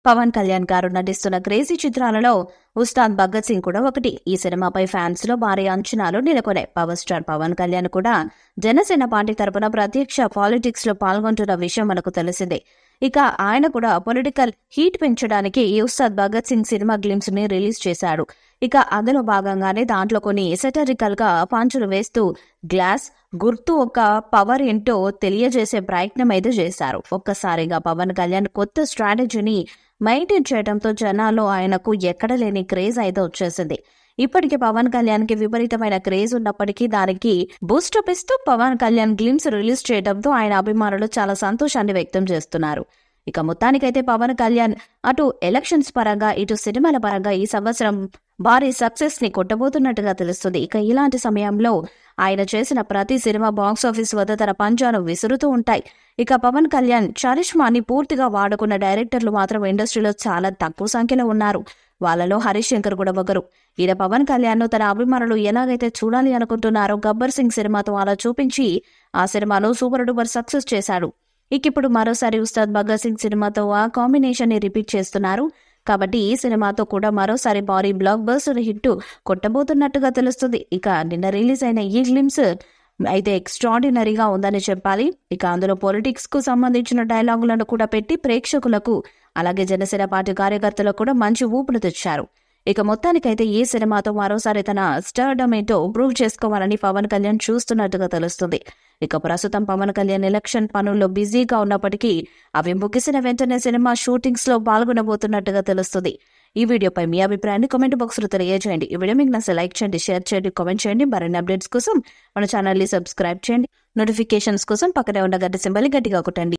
పవన్ కళ్యాణ్ గారు నటిస్తున్న క్రేజీ చిత్రాలలో ఉస్తాద్ భగత్ సింగ్ కూడా ఒకటి. ఈ సినిమాపై ఫ్యాన్స్ లో భారీ అంచనాలు నెలకొన్నాయి. పవర్ స్టార్ పవన్ కళ్యాణ్ కూడా జనసేన పార్టీ తరపున ప్రత్యక్ష పాలిటిక్స్ లో పాల్గొంటున్న విషయం మనకు తెలిసిందే. ఇక ఆయన కూడా పొలిటికల్ హీట్ పెంచడానికి ఈ ఉస్తాద్ భగత్ సింగ్ సినిమా గ్లిమ్స్ ని రిలీజ్ చేశాడు. ఇక అందులో భాగంగానే దాంట్లో కొన్ని సెటరికల్ గా పంచులు వేస్తూ గ్లాస్ గుర్తు ఒక పవర్ ఏంటో తెలియజేసే ప్రయత్నం అయితే చేశారు. ఒక్కసారిగా పవన్ కళ్యాణ్ కొత్త స్ట్రాటజీని మెయింటైన్ చేయడంతో జనాల్లో ఆయనకు ఎక్కడ లేని క్రేజ్ అయితే వచ్చేసింది. ఇప్పటికే పవన్ కళ్యాణ్ కి విపరీతమైన క్రేజ్ ఉన్నప్పటికీ దానికి బూస్టప్ ఇస్తూ పవన్ కళ్యాణ్ గ్లిమ్స్ రిలీజ్ చేయడంతో ఆయన అభిమానులు చాలా సంతోషాన్ని వ్యక్తం చేస్తున్నారు. ఇక మొత్తానికైతే పవన్ కళ్యాణ్ అటు ఎలక్షన్స్ పరంగా ఇటు సినిమాల పరంగా ఈ సంవత్సరం భారీ సక్సెస్ ని కొట్టబోతున్నట్టుగా తెలుస్తుంది. ఇక ఇలాంటి సమయంలో ఆయన చేసిన ప్రతి సినిమా బాక్సాఫీస్ వద్ద తన పంజాను విసురుతూ ఉంటాయి. ఇక పవన్ కళ్యాణ్ చరిష్మాని పూర్తిగా వాడుకున్న డైరెక్టర్లు మాత్రం ఇండస్ట్రీలో చాలా తక్కువ సంఖ్యలో ఉన్నారు. వాళ్ళలో హరీష్ శంకర్ కూడా ఒకరు. ఈయన పవన్ కళ్యాణ్ ను తన అభిమానులు ఎలాగైతే చూడాలి అనుకుంటున్నారో గబ్బర్ సింగ్ సినిమాతో అలా చూపించి ఆ సినిమాను సూపర్ డూపర్ సక్సెస్ చేశాడు. ఇప్పుడు మరోసారి ఉస్తాద్ భగత్ సింగ్ సినిమాతో ఆ కాంబినేషన్ ని రిపీట్ చేస్తున్నారు. కాబట్టి ఈ సినిమాతో కూడా మరోసారి భారీ బ్లాక్ బస్టర్ హిట్ కొట్టబోతున్నట్టుగా తెలుస్తుంది. ఇక నిన్న రిలీజ్ అయిన ఈ గ్లిమ్స్ అయితే ఎక్స్ట్రాడినరీగా ఉందని చెప్పాలి. ఇక అందులో పొలిటిక్స్ కు సంబంధించిన డైలాగులను కూడా పెట్టి ప్రేక్షకులకు అలాగే జనసేన పార్టీ కార్యకర్తలకు కూడా మంచి ఊపును తెచ్చారు. ఇక మొత్తానికైతే ఈ సినిమాతో మరోసారి తన స్టార్డమ్ ఏంటో ప్రూవ్ చేసుకోవాలని పవన్ కళ్యాణ్ చూస్తున్నట్టుగా తెలుస్తుంది. ఇక ప్రస్తుతం పవన్ కళ్యాణ్ ఎలక్షన్ పనుల్లో బిజీగా ఉన్నప్పటికీ అవి ముగిసిన వెంటనే సినిమా షూటింగ్స్ లో పాల్గొనబోతున్నట్టుగా తెలుస్తుంది. ఈ వీడియోపై మీ అభిప్రాయాన్ని కామెంట్ బాక్స్ లో తెలియజేయండి. ఈ వీడియో మీకు నచ్చితే లైక్ చేయండి, షేర్ చేయండి, కామెంట్ చేయండి. మరిన్ని అప్డేట్స్ కోసం మన ఛానల్ ని సబ్స్క్రైబ్ చేయండి. నోటిఫికేషన్స్ కోసం పక్కనే ఉన్న గంట సింబల్ గట్టిగా కొట్టండి.